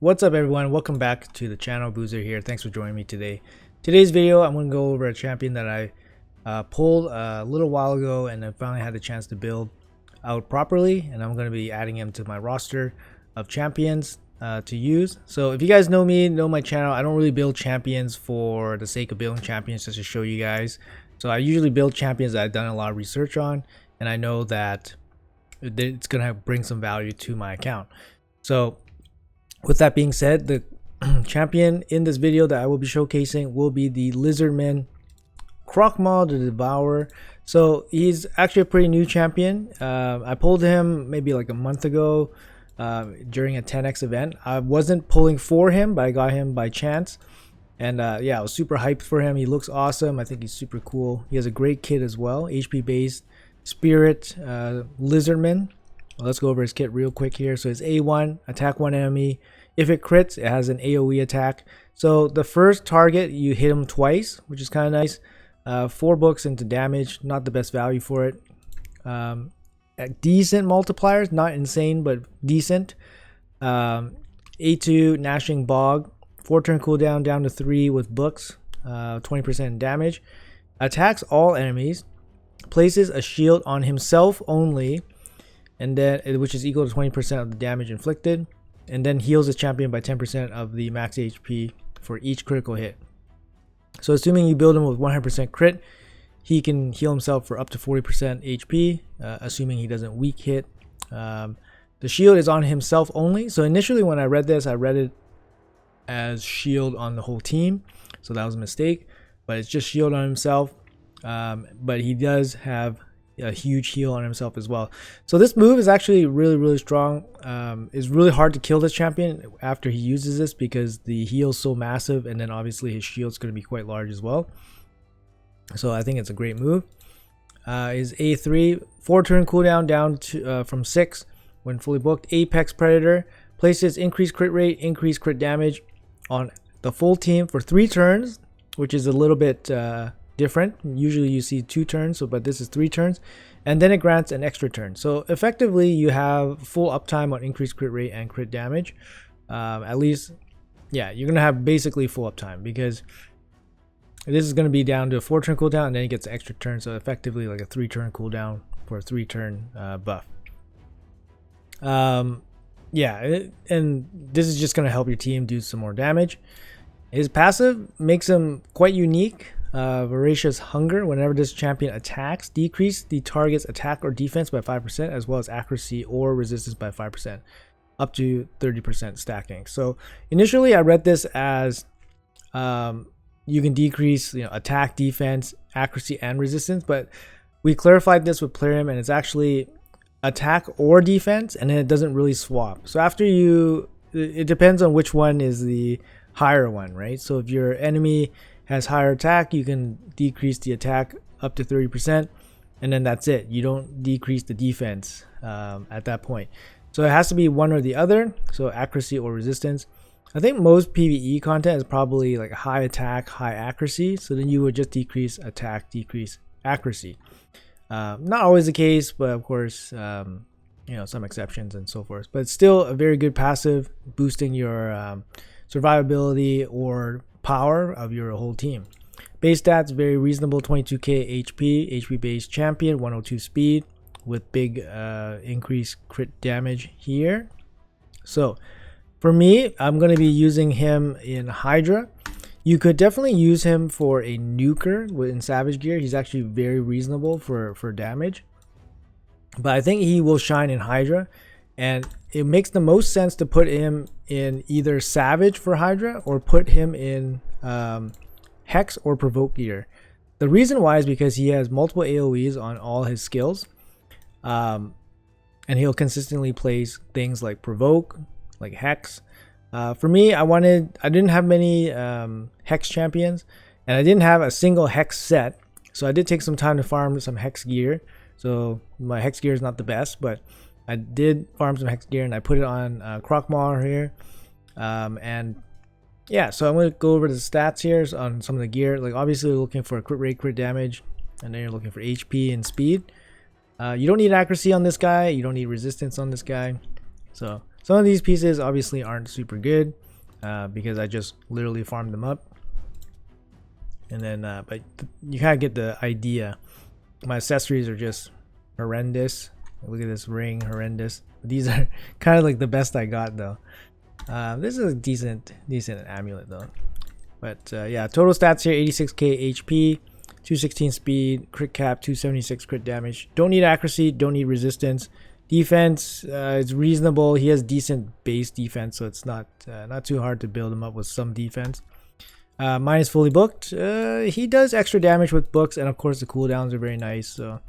What's up everyone, welcome back to the channel. Boozer here. Thanks for joining me today. Today's video I'm going to go over a champion that I pulled a little while ago and I finally had the chance to build out properly, and I'm going to be adding him to my roster of champions to use. So if you guys know me, know my channel, I don't really build champions for the sake of building champions just to show you guys. So I usually build champions that I've done a lot of research on and I know that it's going to bring some value to my account. So with that being said, the champion in this video that I will be showcasing will be the Lizardman, Krok Mar the Devourer. So he's actually a pretty new champion. I pulled him maybe like a month ago during a 10x event. I wasn't pulling for him, but I got him by chance. And yeah, I was super hyped for him. He looks awesome. I think he's super cool. He has a great kit as well, HP based Spirit Lizardman. Well, let's go over his kit real quick here. So his A1, attack one enemy. If it crits, it has an AoE attack. So the first target, you hit him twice, which is kind of nice. 4 books into damage, not the best value for it. Decent multipliers, not insane, but decent. A2, Gnashing Bog. 4 turn cooldown down to 3 with books. 20% damage. Attacks all enemies. Places a shield on himself only, and then which is equal to 20% of the damage inflicted, and then heals the champion by 10% of the max HP for each critical hit. So assuming you build him with 100% crit, he can heal himself for up to 40% HP, assuming he doesn't weak hit. The shield is on himself only. So initially when I read this, I read it as shield on the whole team, so that was a mistake, but it's just shield on himself. But he does have a huge heal on himself as well. So this move is actually really strong. It's really hard to kill this champion after he uses this because the heal is so massive, and then obviously his shield's going to be quite large as well. So I think it's a great move. His A3, 4 turn cooldown down to from 6 when fully booked. Apex Predator, places increased crit rate, increased crit damage on the full team for 3 turns, which is a little bit different. Usually you see 2 turns, but this is 3 turns, and then it grants an extra turn. So effectively you have full uptime on increased crit rate and crit damage. At least, yeah, you're gonna have basically full uptime because this is gonna be down to a 4 turn cooldown, and then it gets an extra turn. So effectively like a 3 turn cooldown for a 3 turn buff. Yeah, and this is just gonna help your team do some more damage. His passive makes him quite unique. Voracious Hunger. Whenever this champion attacks, decrease the target's attack or defense by 5%, as well as accuracy or resistance by 5%, up to 30% stacking. So initially I read this as you can decrease attack, defense, accuracy, and resistance, but we clarified this with Plarium, and it's actually attack or defense, and then it doesn't really swap. So after it depends on which one is the higher one, right? So if your enemy has higher attack, you can decrease the attack up to 30%, and then that's it. You don't decrease the defense at that point. So it has to be one or the other, so accuracy or resistance. I think most PvE content is probably like high attack, high accuracy, so then you would just decrease attack, decrease accuracy. Not always the case, but of course some exceptions and so forth, but it's still a very good passive, boosting your survivability or power of your whole team. Base stats very reasonable, 22k HP based champion, 102 speed with big increased crit damage here. So for me, I'm going to be using him in Hydra. You could definitely use him for a nuker in Savage Gear. He's actually very reasonable for damage, but I think he will shine in Hydra, and it makes the most sense to put him in either Savage for Hydra or put him in Hex or Provoke Gear. The reason why is because he has multiple AoEs on all his skills, and he'll consistently place things like Provoke, like Hex. For me, I didn't have many Hex champions, and I didn't have a single Hex set, so I did take some time to farm some Hex gear. So my Hex gear is not the best, but I did farm some Hex gear and I put it on Krok Mar here. And yeah, so I'm going to go over the stats here on some of the gear. Like obviously you're looking for a crit rate, crit damage, and then you're looking for HP and speed. You don't need accuracy on this guy. You don't need resistance on this guy. So Some of these pieces obviously aren't super good because I just literally farmed them up. And then, but you kind of get the idea. My accessories are just horrendous. Look at this ring, horrendous. These are kind of like the best I got though. This is a decent amulet though. But yeah, total stats here: 86k HP, 216 speed, crit cap, 276 crit damage. Don't need accuracy, don't need resistance. Defense is reasonable. He has decent base defense, so it's not too hard to build him up with some defense. Mine is fully booked. He does extra damage with books, and of course the cooldowns are very nice. So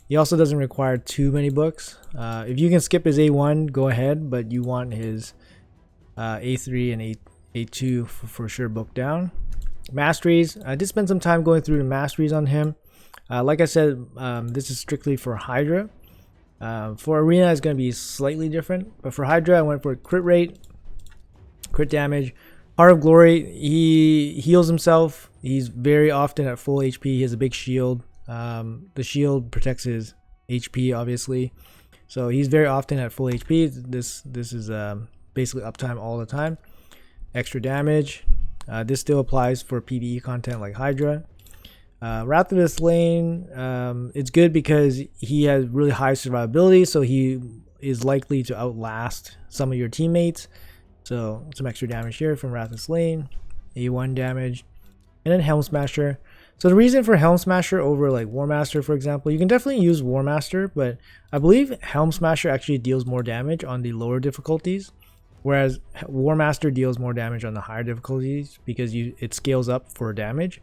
he also doesn't require too many books. If you can skip his A1, go ahead, but you want his A3 and A2 for sure booked down. Masteries. I did spend some time going through the masteries on him. Like I said, this is strictly for Hydra. For Arena, it's going to be slightly different, but for Hydra, I went for crit rate, crit damage. Heart of Glory, he heals himself. He's very often at full HP. He has a big shield. The shield protects his HP, obviously. So he's very often at full HP. This is basically uptime all the time. Extra damage. This still applies for PvE content like Hydra. Wrath of the Slain, it's good because he has really high survivability, so he is likely to outlast some of your teammates. So some extra damage here from Wrath of the Slain, A1 damage, and then Helm Smasher. So the reason for Helm Smasher over like War Master, for example, you can definitely use War Master, but I believe Helm Smasher actually deals more damage on the lower difficulties, whereas War Master deals more damage on the higher difficulties because it scales up for damage.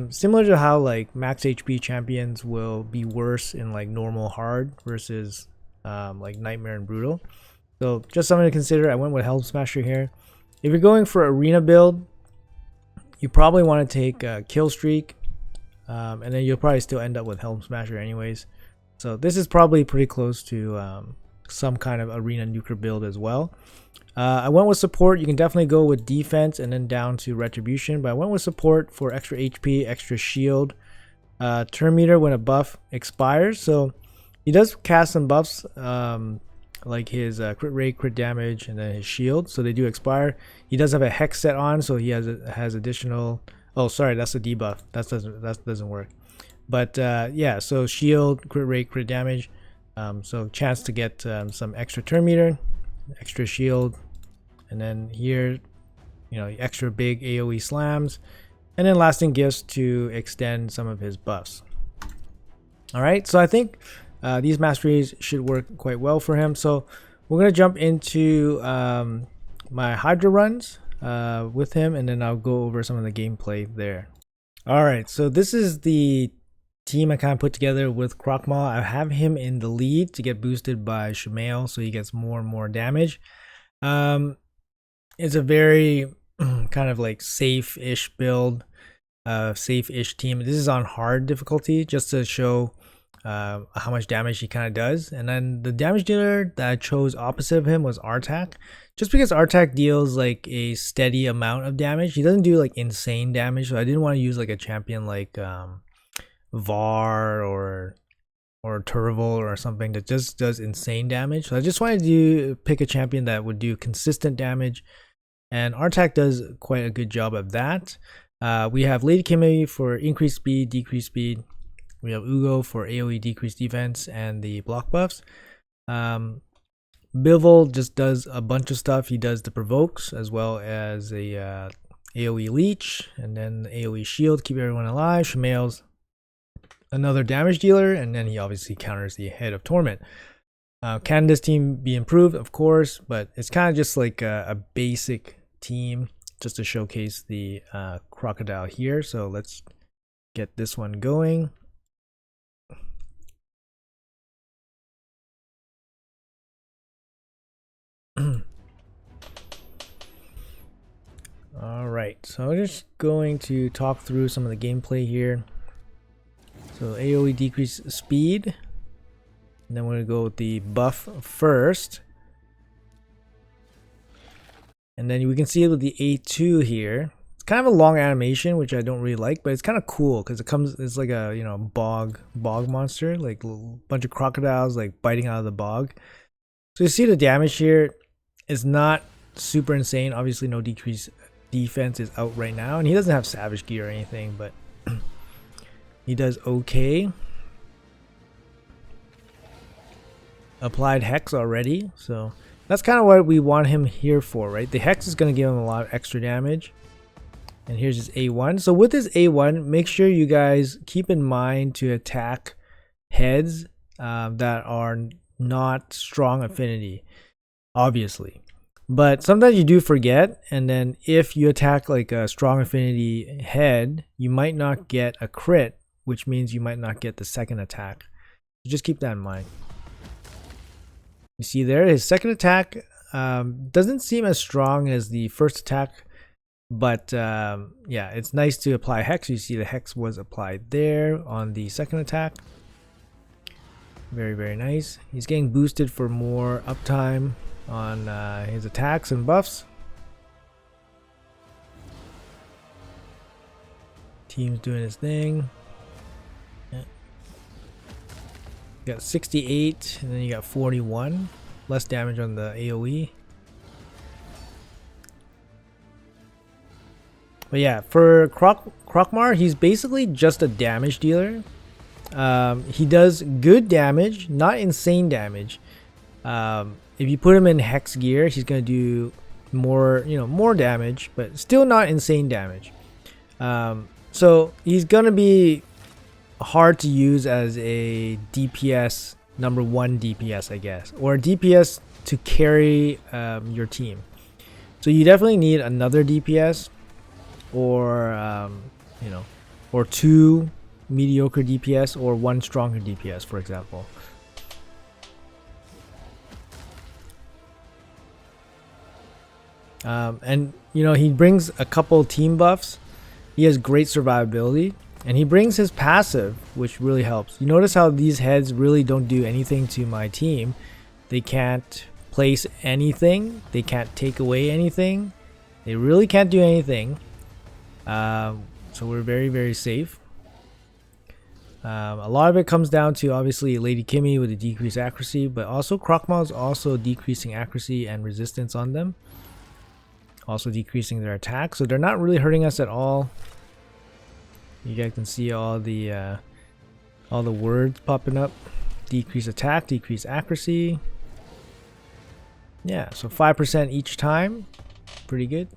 Similar to how like max HP champions will be worse in like normal hard versus like Nightmare and Brutal. So just something to consider. I went with Helm Smasher here. If you're going for arena build, you probably want to take Kill Streak, and then you'll probably still end up with Helm Smasher anyways. So this is probably pretty close to some kind of arena nuker build as well. I went with support. You can definitely go with defense and then down to retribution, but I went with support for extra HP, extra shield, turn meter when a buff expires. So he does cast some buffs, like his crit rate, crit damage, and then his shield. So they do expire. He does have a hex set on, so he has additional. Oh, sorry, that's a debuff. That doesn't work. But yeah, so shield, crit rate, crit damage. So chance to get some extra turn meter, extra shield, and then here, you know, extra big AoE slams, and then lasting gifts to extend some of his buffs. All right, so I think these masteries should work quite well for him. So we're gonna jump into my Hydra runs with him, and then I'll go over some of the gameplay there. All right, so this is the team I kind of put together with Krok Mar. I have him in the lead to get boosted by Shamael, so he gets more and more damage. It's a very kind of like safe-ish build, safe-ish team. This is on hard difficulty just to show how much damage he kind of does. And then the damage dealer that I chose opposite of him was Artak, just because Artak deals like a steady amount of damage. He doesn't do like insane damage, so I didn't want to use like a champion like Var or Turval or something that just does insane damage. So I just wanted to pick a champion that would do consistent damage, and Artak does quite a good job of that. We have Lady Kimmy for increased speed, decreased speed. We have Ugo for AoE decreased defense and the block buffs. Bivol just does a bunch of stuff. He does the provokes as well as a AoE leech, and then the AoE shield, keep everyone alive. Shamael's another damage dealer, and then he obviously counters the Head of Torment. Can this team be improved? Of course, but it's kind of just like a basic team just to showcase the crocodile here. So let's get this one going. All right, so I'm just going to talk through some of the gameplay here. So AoE decrease speed, and then we're gonna go with the buff first, and then we can see it with the A2 here. It's kind of a long animation, which I don't really like, but it's kind of cool because it's like a, you know, bog monster, like a bunch of crocodiles like biting out of the bog. So you see the damage here. is not super insane. Obviously, no decrease defense is out right now, and he doesn't have savage gear or anything, but he does okay. Applied hex already, so that's kind of what we want him here for, right? The hex is going to give him a lot of extra damage. And here's his A1. So with his A1, make sure you guys keep in mind to attack heads that are not strong affinity, obviously. But sometimes you do forget, and then if you attack like a strong affinity head, you might not get a crit, which means you might not get the second attack. So just keep that in mind. You see there, his second attack doesn't seem as strong as the first attack, but yeah, it's nice to apply hex. You see the hex was applied there on the second attack. Very, very nice. He's getting boosted for more uptime on his attacks and buffs. Team's doing his thing. Yeah. You got 68, and then you got 41. Less damage on the AoE. But yeah, for Krok Mar, he's basically just a damage dealer. He does good damage, not insane damage. If you put him in hex gear, he's gonna do more, more damage, but still not insane damage. So he's gonna be hard to use as a DPS, number 1 DPS, I guess, or a DPS to carry your team. So you definitely need another DPS, or or 2 mediocre DPS, or 1 stronger DPS, for example. And he brings a couple team buffs. He has great survivability, and he brings his passive, which really helps. You notice how these heads really don't do anything to my team. They can't place anything, they can't take away anything, they really can't do anything. So we're very, very safe. A lot of it comes down to obviously Lady Kimmy with the decreased accuracy, but also Krok Mar is also decreasing accuracy and resistance on them, also decreasing their attack, so they're not really hurting us at all. You guys can see all the words popping up: decrease attack, decrease accuracy. Yeah, so 5% each time, pretty good.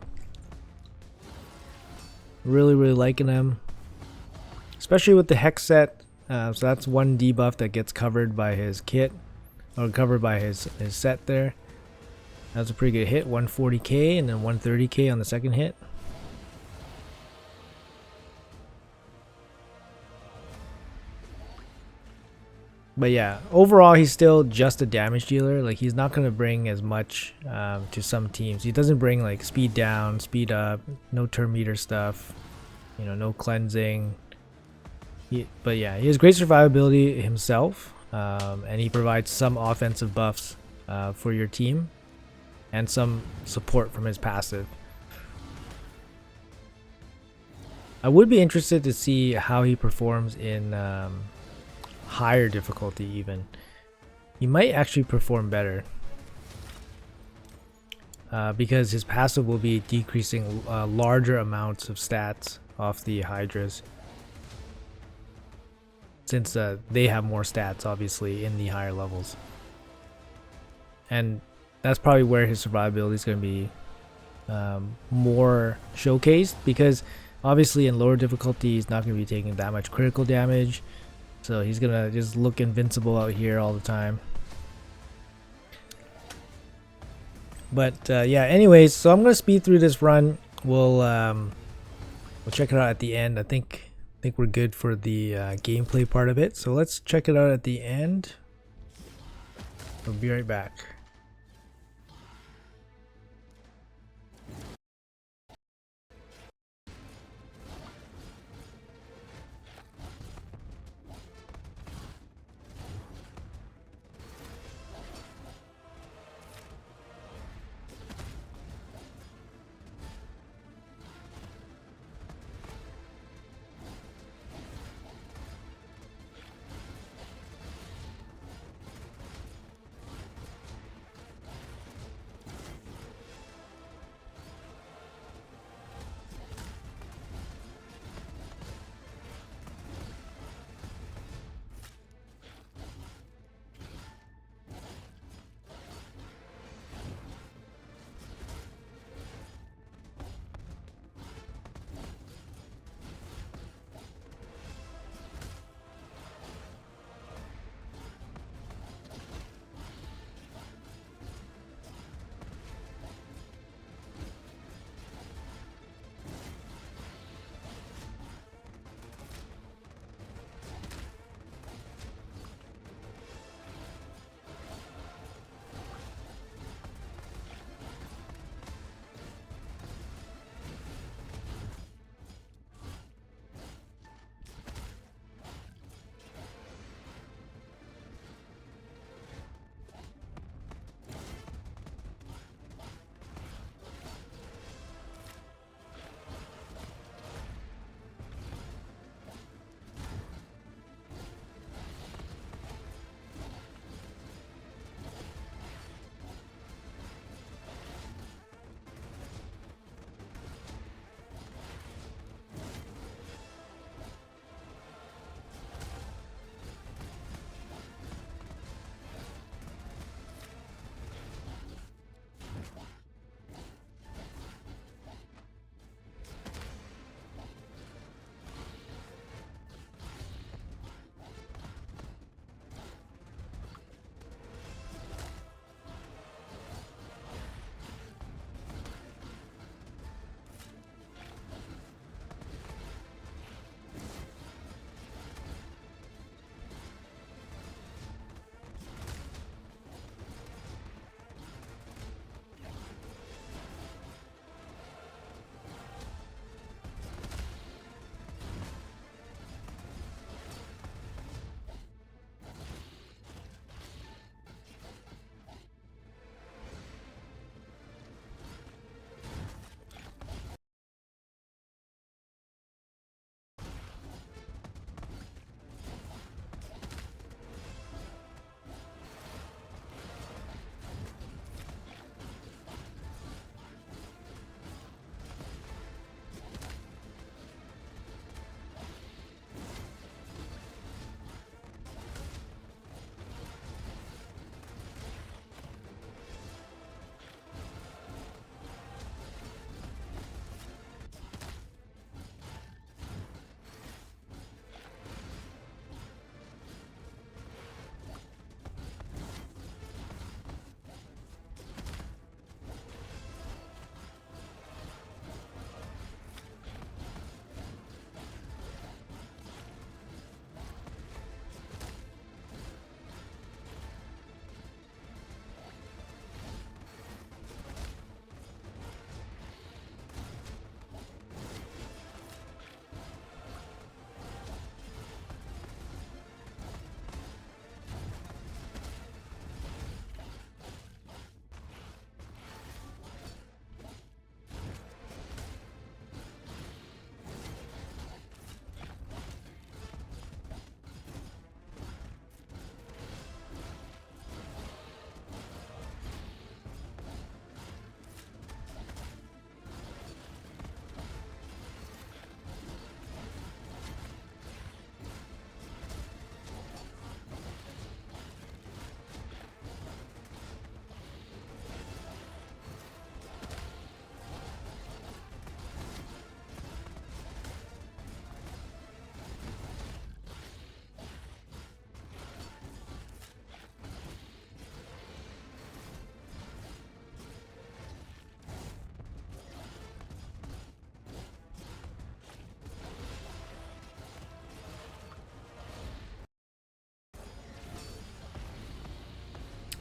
Really, really liking them, especially with the hex set. So that's 1 debuff that gets covered by his kit, or covered by his set there. That's a pretty good hit, 140k and then 130k on the second hit. But yeah, overall he's still just a damage dealer. Like, he's not going to bring as much to some teams. He doesn't bring like speed down, speed up, no turn meter stuff, no cleansing. But yeah, he has great survivability himself, and he provides some offensive buffs for your team, and some support from his passive. I would be interested to see how he performs in higher difficulty even. He might actually perform better, because his passive will be decreasing larger amounts of stats off the Hydras, since they have more stats obviously in the higher levels. And that's probably where his survivability is going to be more showcased, because obviously in lower difficulty he's not going to be taking that much critical damage, so he's going to just look invincible out here all the time. But yeah, anyways, so I'm going to speed through this run. We'll check it out at the end. I think we're good for the gameplay part of it, so let's check it out at the end. We'll be right back.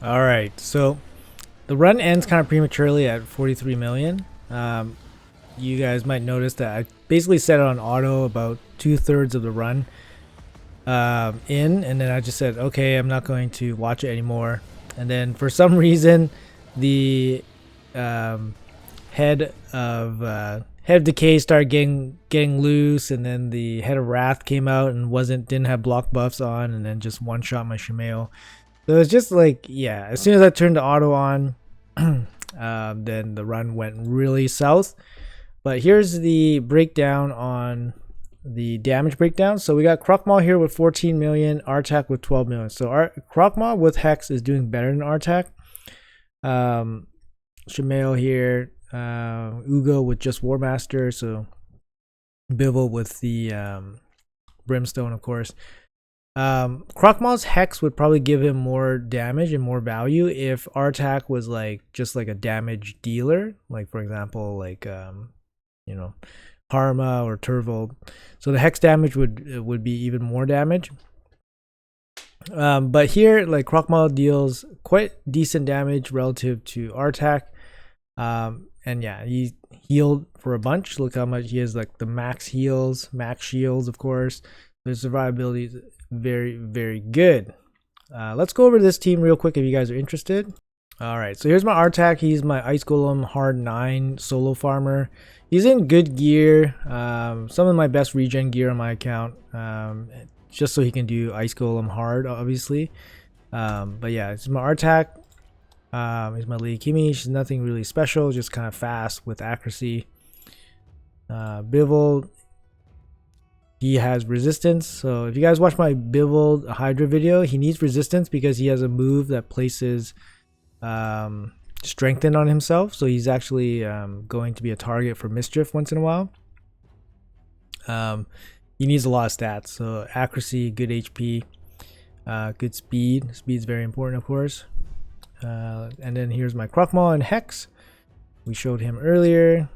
All right, so the run ends kind of prematurely at 43 million. You guys might notice that I basically set it on auto about 2/3 of the run in, and then I just said, okay, I'm not going to watch it anymore. And then for some reason, the head of decay started getting loose, and then the head of wrath came out and didn't have block buffs on, and then just one shot my Shimeo. So it's just like, yeah, as soon as I turned the auto on, then the run went really south. But here's the breakdown on the damage breakdown. So we got Krok Mar here with 14 million, Artak with 12 million. So Krok Mar with Hex is doing better than Artak. Shimeo here, Ugo with just War Master, so Bivol with the Brimstone, of course. Krok Mar's Hex would probably give him more damage and more value if Artak was like just like a damage dealer, like for example, like you know, Harma or Turvold. So the Hex damage would be even more damage. But here, like, Krok Mar deals quite decent damage relative to Artak. And yeah, he healed for a bunch. Look how much he has, like the max heals, max shields, of course. Their survivability is very, very good. Let's go over this team real quick if you guys are interested. All right, so here's my Artak. He's my Ice Golem Hard 9 solo farmer. He's in good gear. Some of my best regen gear on my account. Just so he can do Ice Golem hard, obviously. But yeah, it's my Artak. Here's my Lady Kimi. She's nothing really special, just kind of fast with accuracy. Bivol, he has resistance. So if you guys watch my Bivol Hydra video, he needs resistance because he has a move that places strengthen on himself. So he's actually going to be a target for mischief once in a while. He needs a lot of stats. So accuracy, good HP, good speed. Speed is very important, of course. And then here's my Krok Mar and Hex. We showed him earlier.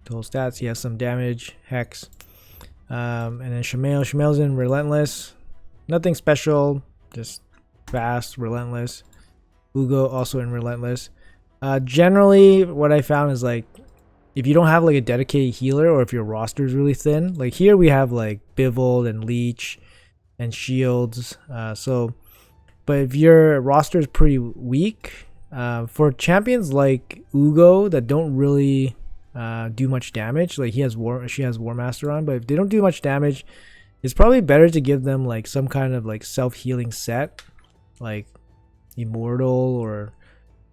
Total stats, he has some damage, Hex. And then Shimeo's in Relentless. Nothing special, just fast, relentless. Ugo also in Relentless. Generally, what I found is, like, if you don't have like a dedicated healer, or if your roster is really thin, like here we have like Bivol and Leech and Shields. But if your roster is pretty weak, for champions like Ugo that don't really do much damage, like she has War Master on, but if they don't do much damage, it's probably better to give them like some kind of like self-healing set, like Immortal or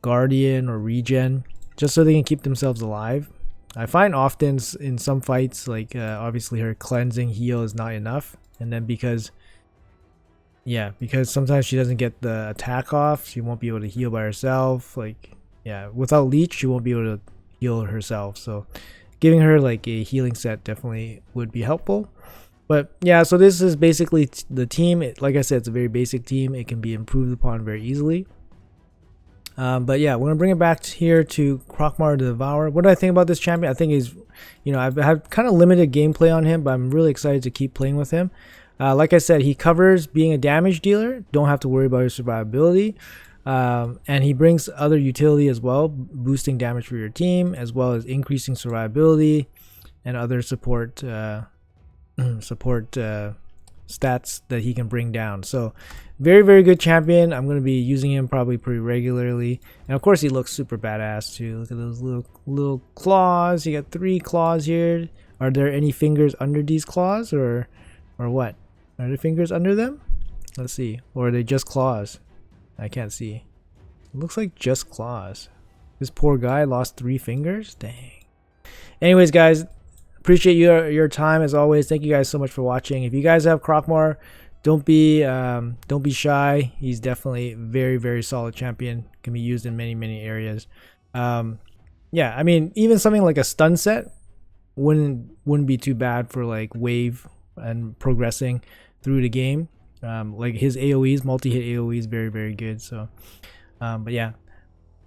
Guardian or Regen, just so they can keep themselves alive. I find often in some fights, like obviously her cleansing heal is not enough, and then because sometimes she doesn't get the attack off, she won't be able to heal by herself. Like, yeah, without Leech, she won't be able to heal herself. So giving her like a healing set definitely would be helpful. But yeah, so this is basically the team. Like I said, it's a very basic team. It can be improved upon very easily. But yeah, we're gonna bring it back here to Krok Mar the Devourer. What do I think about this champion? I think he's, I've had kind of limited gameplay on him, but I'm really excited to keep playing with him. Like I said, he covers being a damage dealer. Don't have to worry about his survivability. And he brings other utility as well, boosting damage for your team, as well as increasing survivability and other support stats that he can bring down. So very, very good champion. I'm going to be using him probably pretty regularly. And of course, he looks super badass too. Look at those little claws. You got 3 claws here. Are there any fingers under these claws, or what? Are there fingers under them? Let's see. Or are they just claws? I can't see. It looks like just claws. This poor guy lost 3 fingers. Dang. Anyways, guys, appreciate your time as always. Thank you guys so much for watching. If you guys have Krok Mar, don't be shy. He's definitely very, very solid champion. Can be used in many, many areas. Yeah, I mean, even something like a stun set wouldn't be too bad for like wave and progressing through the game. Like his AoEs, multi-hit AoE, very, very good. So but yeah,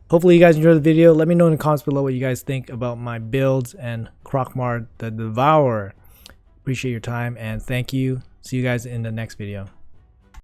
hopefully you guys enjoyed the video. Let me know in the comments below what you guys think about my builds and Krok Mar the Devourer. Appreciate your time and thank you. See you guys in the next video.